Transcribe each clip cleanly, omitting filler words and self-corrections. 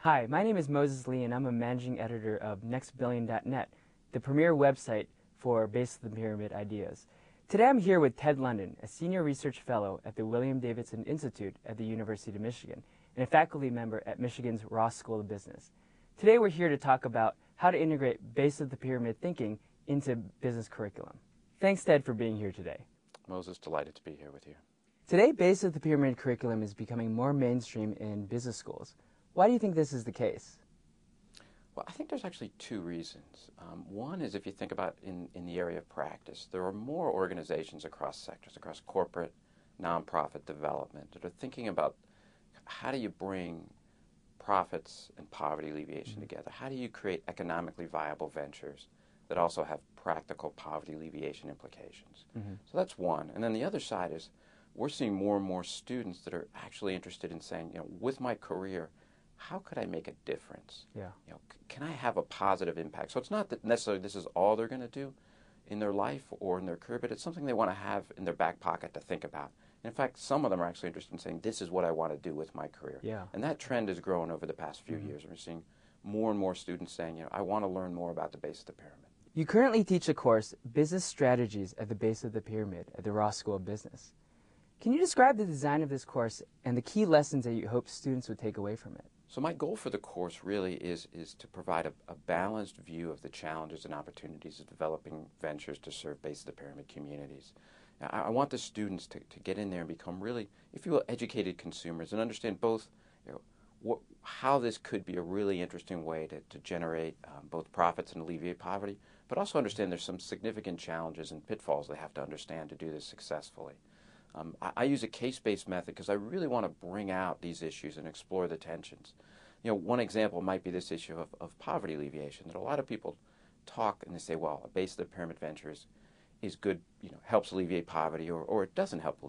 Hi, my name is Moses Lee, and I'm a managing editor of NextBillion.net, the premier website for base of the pyramid ideas. Today I'm here with Ted London, a senior research fellow at the William Davidson Institute at the University of Michigan, and a faculty member at Michigan's Ross School of Business. Today we're here to talk about how to integrate base of the pyramid thinking into business curriculum. Thanks, Ted, for being here today. Moses, delighted to be here with you. Today, base of the pyramid curriculum is becoming more mainstream in business schools. Why do you think this is the case? Well, I think there's actually two reasons. One is if you think about in the area of practice, there are more organizations across sectors, across corporate, nonprofit development, that are thinking about how do you bring profits and poverty alleviation together? How do you create economically viable ventures that also have practical poverty alleviation implications? So that's one. And then the other side is we're seeing more and more students that are actually interested in saying, with my career, how could I make a difference? Can I have a positive impact? So it's not that necessarily this is all they're going to do in their life or in their career, but it's something they want to have in their back pocket to think about. And in fact, some of them are actually interested in saying, this is what I want to do with my career. And that trend has grown over the past few years. We're seeing more and more students saying, I want to learn more about the base of the pyramid. You currently teach the course Business Strategies at the Base of the Pyramid at the Ross School of Business. Can you describe the design of this course and the key lessons that you hope students would take away from it? So my goal for the course really is to provide a balanced view of the challenges and opportunities of developing ventures to serve base of the pyramid communities. Now, I want the students to get in there and become really, if you will, educated consumers and understand both how this could be a really interesting way to generate both profits and alleviate poverty, but also understand there's some significant challenges and pitfalls they have to understand to do this successfully. I use a case-based method because I really want to bring out these issues and explore the tensions. One example might be this issue of poverty alleviation, that a lot of people talk and they say, well, a base of the pyramid venture is good, helps alleviate poverty, or it doesn't help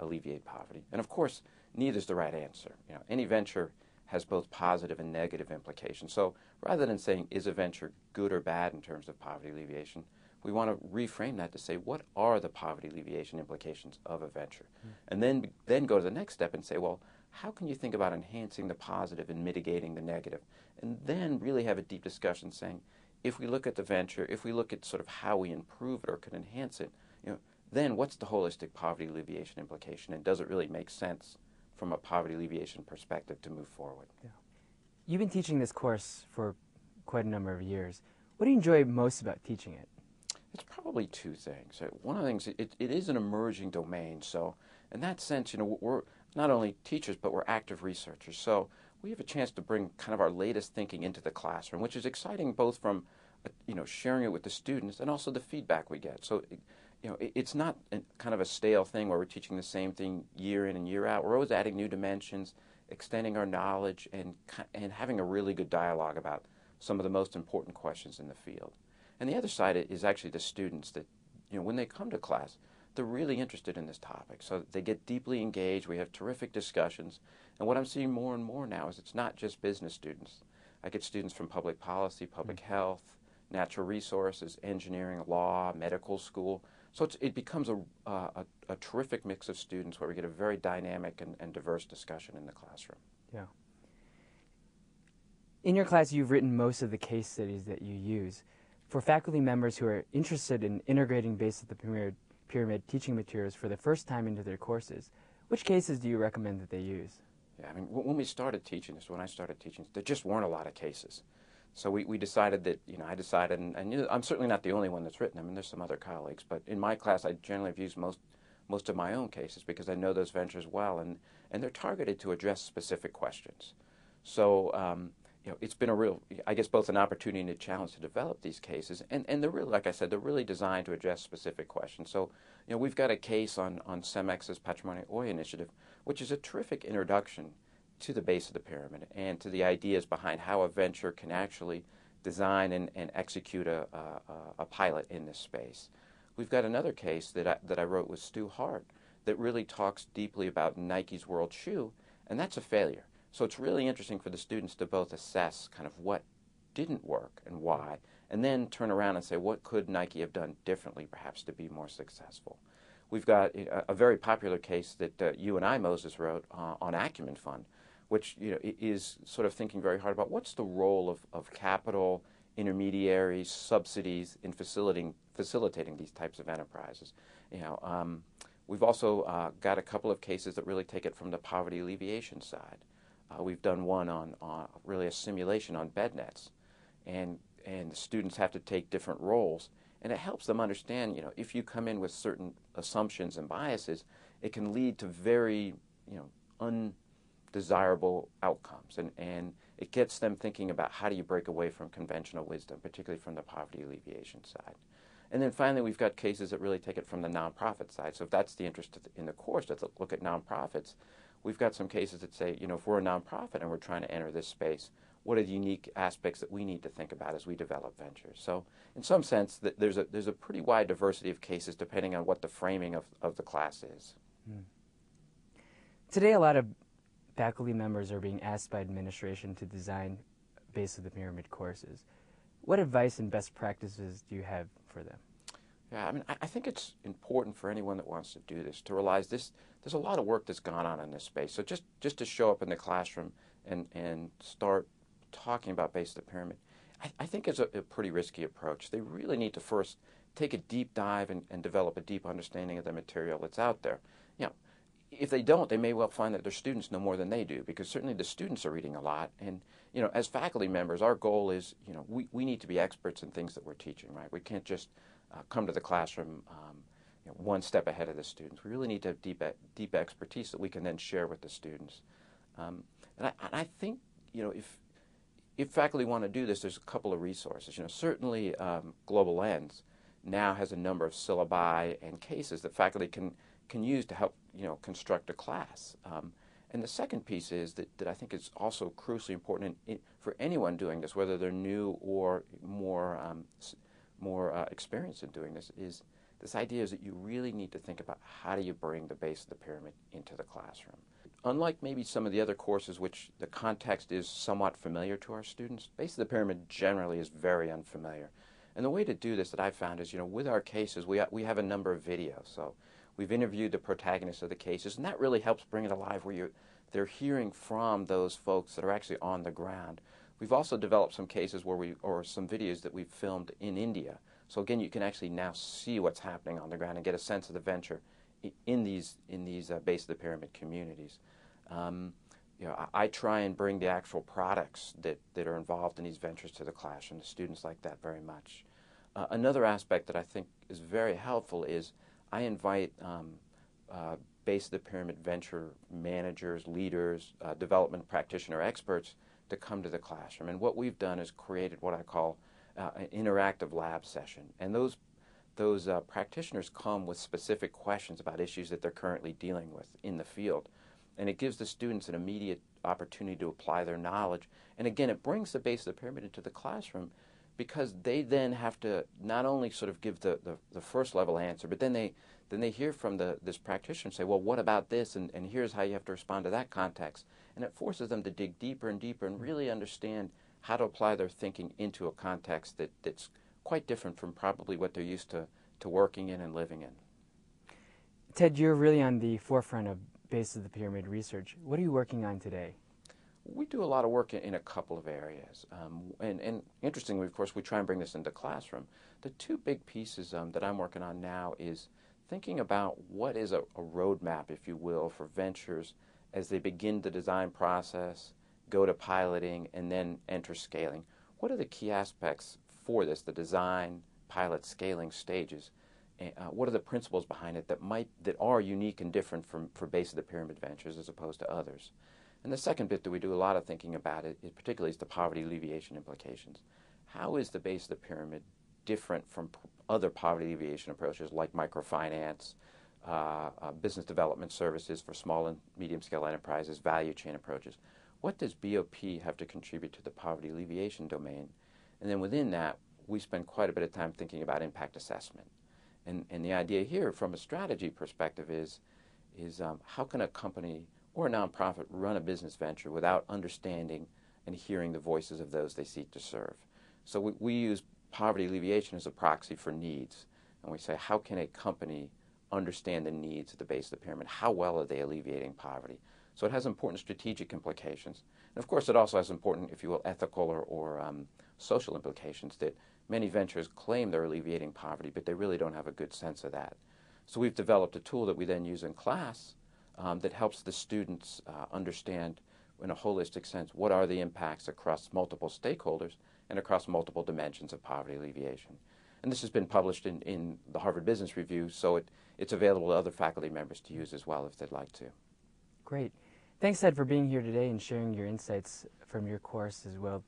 alleviate poverty. And of course, neither is the right answer. Any venture has both positive and negative implications. So rather than saying, is a venture good or bad in terms of poverty alleviation, we want to reframe that to say, what are the poverty alleviation implications of a venture? And then go to the next step and say, well, how can you think about enhancing the positive and mitigating the negative? And then really have a deep discussion saying, if we look at the venture, if we look at sort of how we improve it or can enhance it, then what's the holistic poverty alleviation implication? And does it really make sense from a poverty alleviation perspective to move forward? You've been teaching this course for quite a number of years. What do you enjoy most about teaching it? It's probably two things. One of the things, it is an emerging domain. So in that sense, we're not only teachers, but we're active researchers. So we have a chance to bring kind of our latest thinking into the classroom, which is exciting both from, sharing it with the students and also the feedback we get. So, it's not kind of a stale thing where we're teaching the same thing year in and year out. We're always adding new dimensions, extending our knowledge, and having a really good dialogue about some of the most important questions in the field. And the other side is actually the students that, when they come to class, they're really interested in this topic. So they get deeply engaged. We have terrific discussions. And what I'm seeing more and more now is it's not just business students. I get students from public policy, public health, natural resources, engineering, law, medical school. So it becomes a terrific mix of students where we get a very dynamic and diverse discussion in the classroom. In your class, you've written most of the case studies that you use. For faculty members who are interested in integrating base of the pyramid teaching materials for the first time into their courses, which cases do you recommend that they use? When we started teaching this, when I started teaching, there just weren't a lot of cases. So we decided that, I decided, and I'm certainly not the only one that's written them, there's some other colleagues, but in my class I generally have used most of my own cases because I know those ventures well, and they're targeted to address specific questions. So, it's been a real, I guess, both an opportunity and a challenge to develop these cases, and they're really, like I said, they're really designed to address specific questions. So, we've got a case on CEMEX's Patrimony Hoy initiative, which is a terrific introduction to the base of the pyramid and to the ideas behind how a venture can actually design and execute a pilot in this space. We've got another case that I wrote with Stu Hart that really talks deeply about Nike's World Shoe, and that's a failure. So it's really interesting for the students to both assess kind of what didn't work and why, and then turn around and say, what could Nike have done differently perhaps to be more successful? We've got a very popular case that you and I, Moses, wrote on Acumen Fund, which is sort of thinking very hard about what's the role of capital, intermediaries, subsidies in facilitating these types of enterprises. We've also got a couple of cases that really take it from the poverty alleviation side. We've done one on really a simulation on bed nets, and the students have to take different roles, and it helps them understand, if you come in with certain assumptions and biases, it can lead to very, undesirable outcomes, and it gets them thinking about how do you break away from conventional wisdom, particularly from the poverty alleviation side. And then finally, we've got cases that really take it from the nonprofit side. So if that's the interest in the course, to look at nonprofits, we've got some cases that say, if we're a nonprofit and we're trying to enter this space, what are the unique aspects that we need to think about as we develop ventures? So in some sense, there's a pretty wide diversity of cases depending on what the framing of the class is. Today, a lot of faculty members are being asked by administration to design base of the pyramid courses. What advice and best practices do you have for them? Yeah, I think it's important for anyone that wants to do this to realize there's a lot of work that's gone on in this space. So just to show up in the classroom and start talking about base of the pyramid, I think is a pretty risky approach. They really need to first take a deep dive and develop a deep understanding of the material that's out there. If they don't, they may well find that their students know more than they do, because certainly the students are reading a lot. And, as faculty members, our goal is, we need to be experts in things that we're teaching, right? We can't just come to the classroom one step ahead of the students. We really need to have deep expertise that we can then share with the students. And I think, if faculty want to do this, there's a couple of resources. Certainly Global Lens now has a number of syllabi and cases that faculty can use to help construct a class. And the second piece is that I think is also crucially important for anyone doing this, whether they're new or more experienced in doing this, is this idea is that you really need to think about how do you bring the base of the pyramid into the classroom. Unlike maybe some of the other courses which the context is somewhat familiar to our students, base of the pyramid generally is very unfamiliar. And the way to do this that I've found is, with our cases, we have a number of videos. So we've interviewed the protagonists of the cases, and that really helps bring it alive where they're hearing from those folks that are actually on the ground. We've also developed some cases or some videos that we've filmed in India. So again, you can actually now see what's happening on the ground and get a sense of the venture in these base of the pyramid communities. I try and bring the actual products that are involved in these ventures to the classroom. The students like that very much. Another aspect that I think is very helpful is I invite base of the pyramid venture managers, leaders, development practitioner experts to come to the classroom. And what we've done is created what I call an interactive lab session. And those practitioners come with specific questions about issues that they're currently dealing with in the field. And it gives the students an immediate opportunity to apply their knowledge. And again, it brings the base of the pyramid into the classroom, because they then have to not only sort of give the first level answer, but then they hear from this practitioner and say, well, what about this? And here's how you have to respond to that context. And it forces them to dig deeper and deeper and really understand how to apply their thinking into a context that's quite different from probably what they're used to working in and living in. Ted, you're really on the forefront of base of the pyramid research. What are you working on today? We do a lot of work in a couple of areas. And interestingly, of course, we try and bring this into classroom. The two big pieces that I'm working on now is thinking about what is a roadmap, if you will, for ventures as they begin the design process, go to piloting, and then enter scaling. What are the key aspects for this, the design, pilot, scaling stages? What are the principles behind it that are unique and different for base of the pyramid ventures as opposed to others? And the second bit that we do a lot of thinking about it, particularly, is the poverty alleviation implications. How is the base of the pyramid different from other poverty alleviation approaches like microfinance, business development services for small and medium-scale enterprises, value chain approaches? What does BoP have to contribute to the poverty alleviation domain? And then within that, we spend quite a bit of time thinking about impact assessment. And the idea here from a strategy perspective is how can a company or a nonprofit run a business venture without understanding and hearing the voices of those they seek to serve? So we use poverty alleviation as a proxy for needs. And we say, how can a company understand the needs at the base of the pyramid? How well are they alleviating poverty? So it has important strategic implications. And of course, it also has important, if you will, ethical or social implications that many ventures claim they're alleviating poverty, but they really don't have a good sense of that. So we've developed a tool that we then use in class that helps the students understand in a holistic sense what are the impacts across multiple stakeholders and across multiple dimensions of poverty alleviation. And this has been published in the Harvard Business Review, so it's available to other faculty members to use as well if they'd like to. Great. Thanks, Ted, for being here today and sharing your insights from your course as well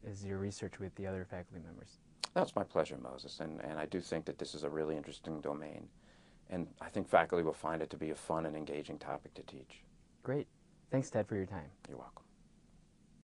as your research with the other faculty members. That's my pleasure, Moses, and I do think that this is a really interesting domain. And I think faculty will find it to be a fun and engaging topic to teach. Great. Thanks, Ted, for your time. You're welcome.